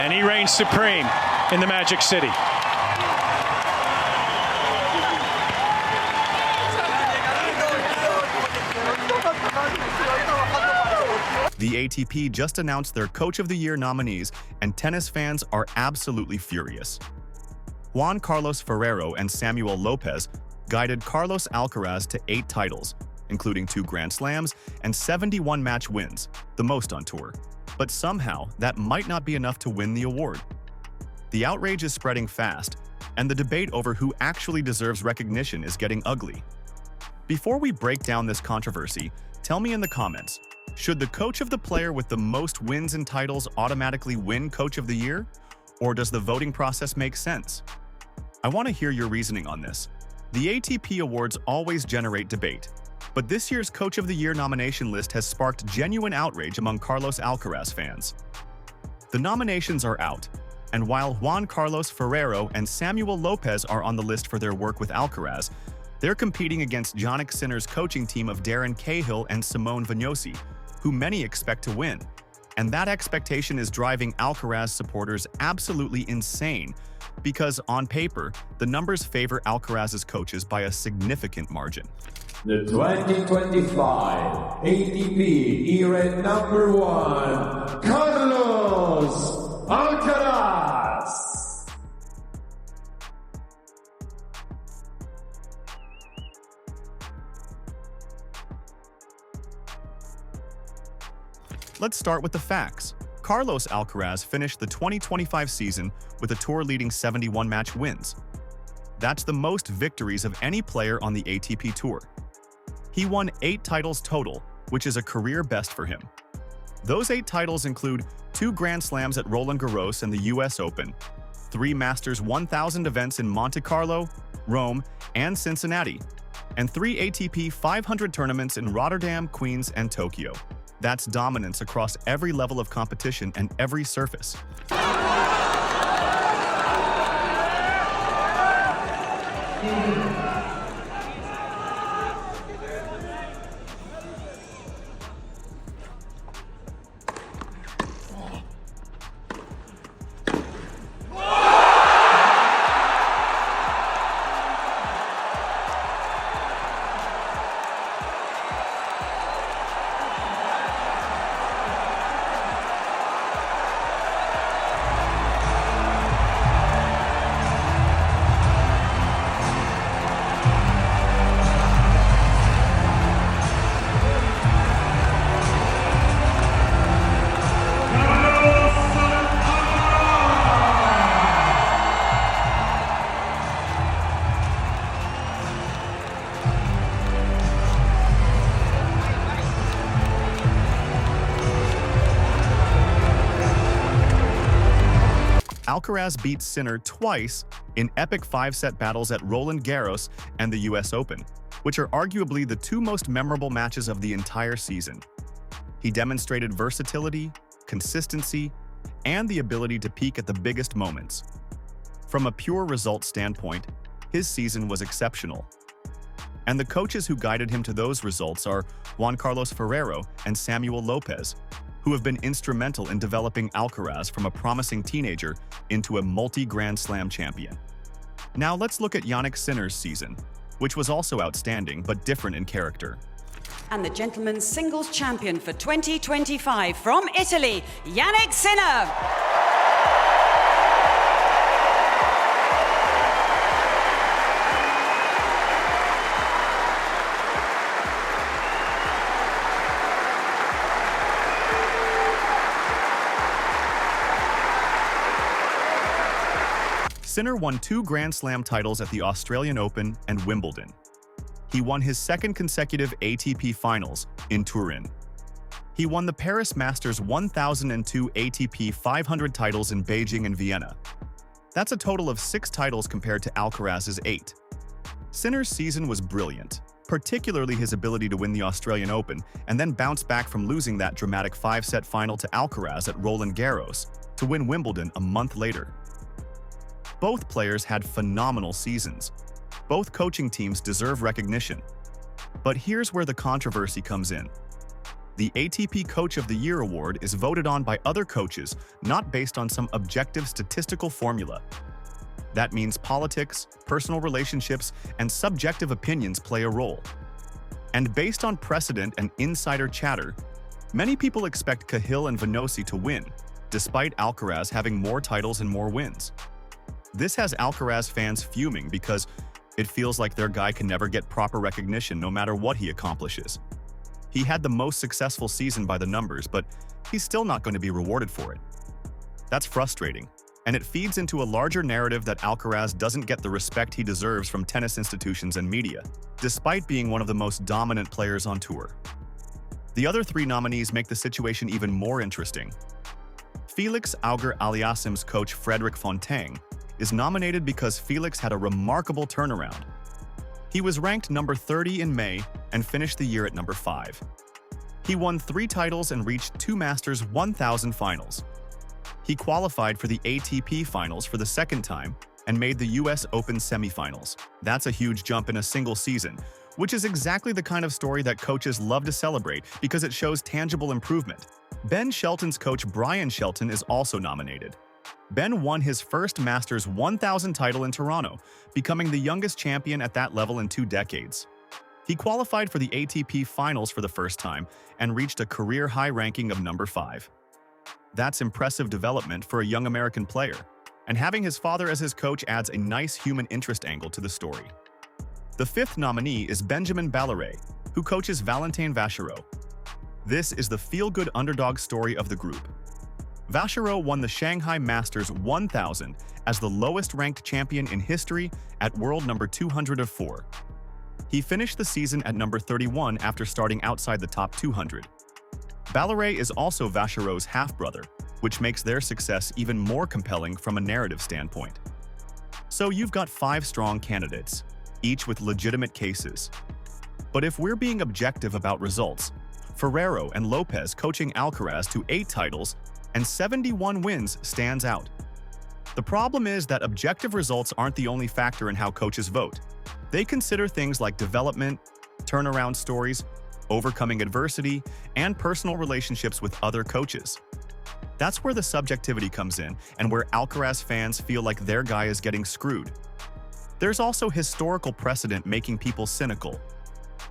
and he reigns supreme in the Magic City. The ATP just announced their Coach of the Year nominees, and tennis fans are absolutely furious. Juan Carlos Ferrero and Samuel Lopez guided Carlos Alcaraz to 8 titles, including 2 Grand Slams and 71 match wins, the most on tour. But somehow, that might not be enough to win the award. The outrage is spreading fast, and the debate over who actually deserves recognition is getting ugly. Before we break down this controversy, tell me in the comments, should the coach of the player with the most wins and titles automatically win Coach of the Year? Or does the voting process make sense? I want to hear your reasoning on this. The ATP Awards always generate debate, but this year's Coach of the Year nomination list has sparked genuine outrage among Carlos Alcaraz fans. The nominations are out, and while Juan Carlos Ferrero and Samuel Lopez are on the list for their work with Alcaraz, they're competing against Jannik Sinner's coaching team of Darren Cahill and Simone Vignosi, who many expect to win. And that expectation is driving Alcaraz supporters absolutely insane, because on paper, the numbers favor Alcaraz's coaches by a significant margin. The 2025 ATP era number 1, Carlos Alcaraz. Let's start with the facts. Carlos Alcaraz finished the 2025 season with a tour-leading 71 match wins. That's the most victories of any player on the ATP Tour. He won 8 titles total, which is a career best for him. Those 8 titles include 2 Grand Slams at Roland Garros and the US Open, 3 Masters 1000 events in Monte Carlo, Rome, and Cincinnati, and 3 ATP 500 tournaments in Rotterdam, Queens, and Tokyo. That's dominance across every level of competition and every surface. Alcaraz beat Sinner twice in epic 5-set battles at Roland Garros and the US Open, which are arguably the 2 most memorable matches of the entire season. He demonstrated versatility, consistency, and the ability to peak at the biggest moments. From a pure result standpoint, his season was exceptional. And the coaches who guided him to those results are Juan Carlos Ferrero and Samuel Lopez, who have been instrumental in developing Alcaraz from a promising teenager into a multi-Grand Slam champion. Now let's look at Jannik Sinner's season, which was also outstanding but different in character. And the gentlemen's singles champion for 2025 from Italy, Jannik Sinner. Sinner won 2 Grand Slam titles at the Australian Open and Wimbledon. He won his 2nd consecutive ATP Finals in Turin. He won the Paris Masters 1002 ATP 500 titles in Beijing and Vienna. That's a total of 6 titles compared to Alcaraz's 8. Sinner's season was brilliant, particularly his ability to win the Australian Open and then bounce back from losing that dramatic 5-set final to Alcaraz at Roland Garros to win Wimbledon a month later. Both players had phenomenal seasons. Both coaching teams deserve recognition. But here's where the controversy comes in. The ATP Coach of the Year award is voted on by other coaches, not based on some objective statistical formula. That means politics, personal relationships, and subjective opinions play a role. And based on precedent and insider chatter, many people expect Cahill and Vinosi to win, despite Alcaraz having more titles and more wins. This has Alcaraz fans fuming because it feels like their guy can never get proper recognition no matter what he accomplishes. He had the most successful season by the numbers, but he's still not going to be rewarded for it. That's frustrating, and it feeds into a larger narrative that Alcaraz doesn't get the respect he deserves from tennis institutions and media, despite being one of the most dominant players on tour. The other three nominees make the situation even more interesting. Felix Auger-Aliassime's coach Frédéric Fontang is nominated because Felix had a remarkable turnaround. He was ranked number 30 in May and finished the year at number 5. He won 3 titles and reached 2 Masters 1000 finals. He qualified for the ATP finals for the second time and made the US Open semifinals. That's a huge jump in a single season, which is exactly the kind of story that coaches love to celebrate because it shows tangible improvement. Ben Shelton's coach Brian Shelton is also nominated. Ben won his first Masters 1000 title in Toronto, becoming the youngest champion at that level in 2 decades. He qualified for the ATP finals for the first time and reached a career-high ranking of number 5. That's impressive development for a young American player, and having his father as his coach adds a nice human interest angle to the story. The 5th nominee is Benjamin Ballaret, who coaches Valentin Vachereau. This is the feel-good underdog story of the group. Vachereau won the Shanghai Masters 1000 as the lowest-ranked champion in history at world number 204. He finished the season at number 31 after starting outside the top 200. Ballaret is also Vachereau's half-brother, which makes their success even more compelling from a narrative standpoint. So you've got 5 strong candidates, each with legitimate cases. But if we're being objective about results, Ferrero and Lopez coaching Alcaraz to 8 titles and 71 wins stands out. The problem is that objective results aren't the only factor in how coaches vote. They consider things like development, turnaround stories, overcoming adversity, and personal relationships with other coaches. That's where the subjectivity comes in and where Alcaraz fans feel like their guy is getting screwed. There's also historical precedent making people cynical.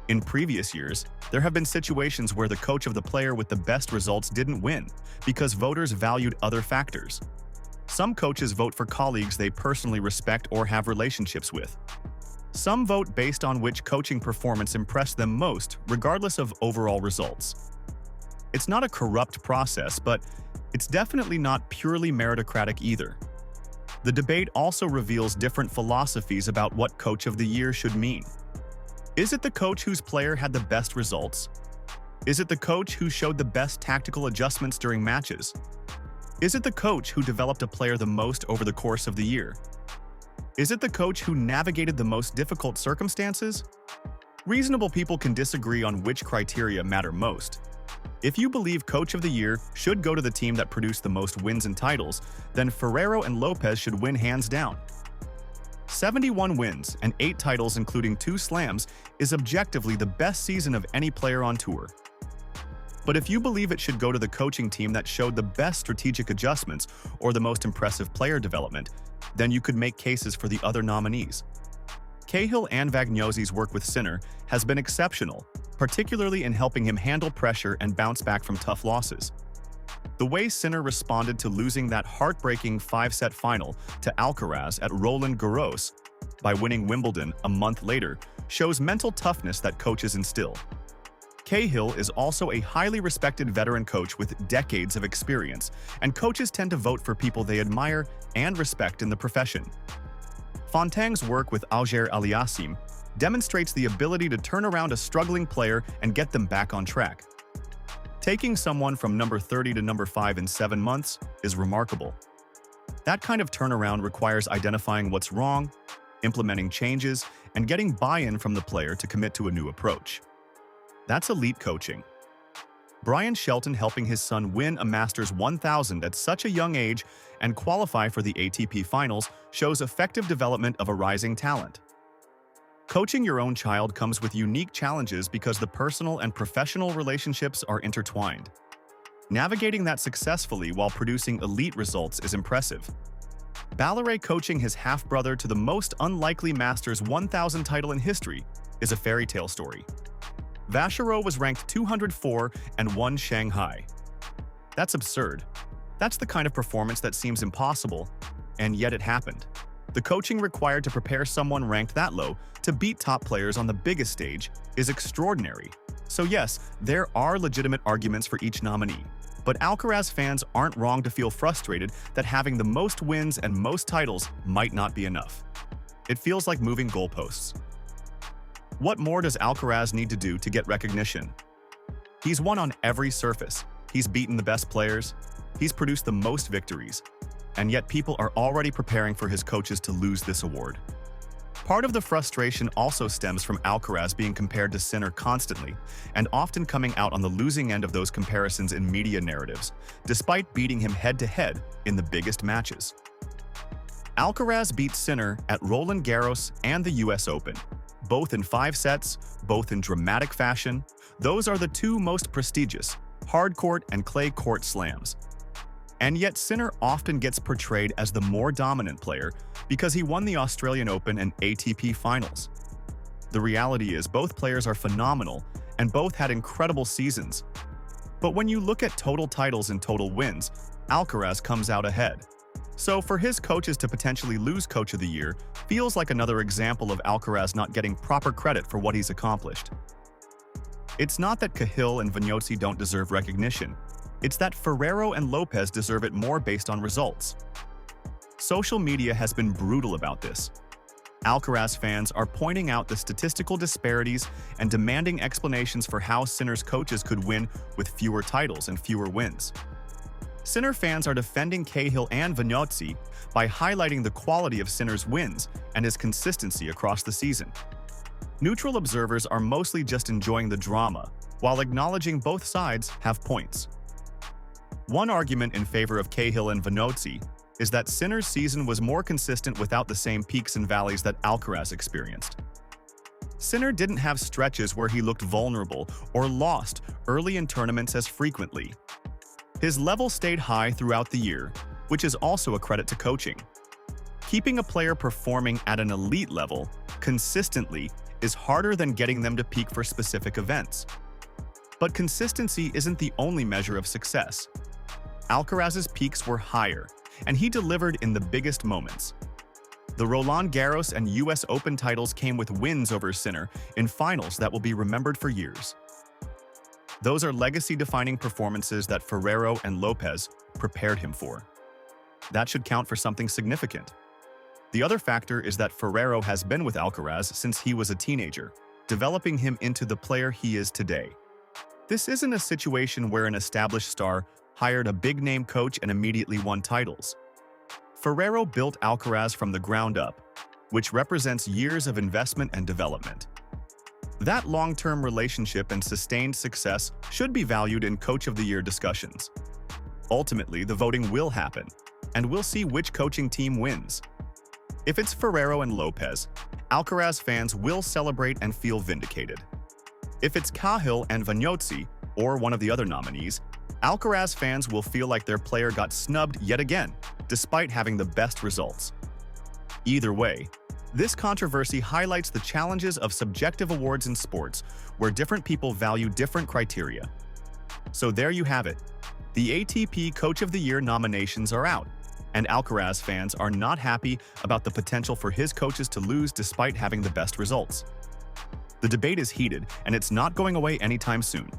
In previous years, there have been situations where the coach of the player with the best results didn't win because voters valued other factors. Some coaches vote for colleagues they personally respect or have relationships with. Some vote based on which coaching performance impressed them most, regardless of overall results. It's not a corrupt process, but it's definitely not purely meritocratic either. The debate also reveals different philosophies about what Coach of the Year should mean. Is it the coach whose player had the best results? Is it the coach who showed the best tactical adjustments during matches? Is it the coach who developed a player the most over the course of the year? Is it the coach who navigated the most difficult circumstances? Reasonable people can disagree on which criteria matter most. If you believe Coach of the Year should go to the team that produced the most wins and titles, then Ferrero and Lopez should win hands down. 71 wins and 8 titles including 2 slams is objectively the best season of any player on tour. But if you believe it should go to the coaching team that showed the best strategic adjustments or the most impressive player development, then you could make cases for the other nominees. Cahill and Vagnosi's work with Sinner has been exceptional, particularly in helping him handle pressure and bounce back from tough losses. The way Sinner responded to losing that heartbreaking 5-set final to Alcaraz at Roland Garros by winning Wimbledon a month later shows mental toughness that coaches instill. Cahill is also a highly respected veteran coach with decades of experience, and coaches tend to vote for people they admire and respect in the profession. Fontang's work with Auger-Aliassime demonstrates the ability to turn around a struggling player and get them back on track. Taking someone from number 30 to number 5 in 7 months is remarkable. That kind of turnaround requires identifying what's wrong, implementing changes, and getting buy-in from the player to commit to a new approach. That's elite coaching. Brian Shelton helping his son win a Masters 1000 at such a young age and qualify for the ATP finals shows effective development of a rising talent. Coaching your own child comes with unique challenges because the personal and professional relationships are intertwined. Navigating that successfully while producing elite results is impressive. Balleray coaching his half-brother to the most unlikely Masters 1000 title in history is a fairy tale story. Vachereau was ranked 204 and won Shanghai. That's absurd. That's the kind of performance that seems impossible, and yet it happened. The coaching required to prepare someone ranked that low to beat top players on the biggest stage is extraordinary. So yes, there are legitimate arguments for each nominee. But Alcaraz fans aren't wrong to feel frustrated that having the most wins and most titles might not be enough. It feels like moving goalposts. What more does Alcaraz need to do to get recognition? He's won on every surface. He's beaten the best players. He's produced the most victories. And yet people are already preparing for his coaches to lose this award. Part of the frustration also stems from Alcaraz being compared to Sinner constantly, and often coming out on the losing end of those comparisons in media narratives, despite beating him head-to-head in the biggest matches. Alcaraz beat Sinner at Roland Garros and the US Open, both in 5 sets, both in dramatic fashion. Those are the two most prestigious, hard court and clay court slams. And yet Sinner often gets portrayed as the more dominant player because he won the Australian Open and ATP finals. The reality is both players are phenomenal and both had incredible seasons. But when you look at total titles and total wins, Alcaraz comes out ahead. So for his coaches to potentially lose Coach of the Year feels like another example of Alcaraz not getting proper credit for what he's accomplished. It's not that Cahill and Vagnozzi don't deserve recognition. It's that Ferrero and Lopez deserve it more based on results. Social media has been brutal about this. Alcaraz fans are pointing out the statistical disparities and demanding explanations for how Sinner's coaches could win with fewer titles and fewer wins. Sinner fans are defending Cahill and Vagnozzi by highlighting the quality of Sinner's wins and his consistency across the season. Neutral observers are mostly just enjoying the drama, while acknowledging both sides have points. One argument in favor of Cahill and Vagnozzi is that Sinner's season was more consistent without the same peaks and valleys that Alcaraz experienced. Sinner didn't have stretches where he looked vulnerable or lost early in tournaments as frequently. His level stayed high throughout the year, which is also a credit to coaching. Keeping a player performing at an elite level consistently is harder than getting them to peak for specific events. But consistency isn't the only measure of success. Alcaraz's peaks were higher, and he delivered in the biggest moments. The Roland Garros and US Open titles came with wins over Sinner in finals that will be remembered for years. Those are legacy-defining performances that Ferrero and Lopez prepared him for. That should count for something significant. The other factor is that Ferrero has been with Alcaraz since he was a teenager, developing him into the player he is today. This isn't a situation where an established star hired a big-name coach and immediately won titles. Ferrero built Alcaraz from the ground up, which represents years of investment and development. That long-term relationship and sustained success should be valued in Coach of the Year discussions. Ultimately, the voting will happen, and we'll see which coaching team wins. If it's Ferrero and Lopez, Alcaraz fans will celebrate and feel vindicated. If it's Cahill and Vagnozzi, or one of the other nominees, Alcaraz fans will feel like their player got snubbed yet again, despite having the best results. Either way, this controversy highlights the challenges of subjective awards in sports, where different people value different criteria. So there you have it. The ATP Coach of the Year nominations are out, and Alcaraz fans are not happy about the potential for his coaches to lose despite having the best results. The debate is heated, and it's not going away anytime soon.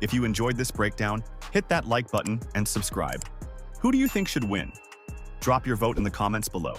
If you enjoyed this breakdown, hit that like button and subscribe. Who do you think should win? Drop your vote in the comments below.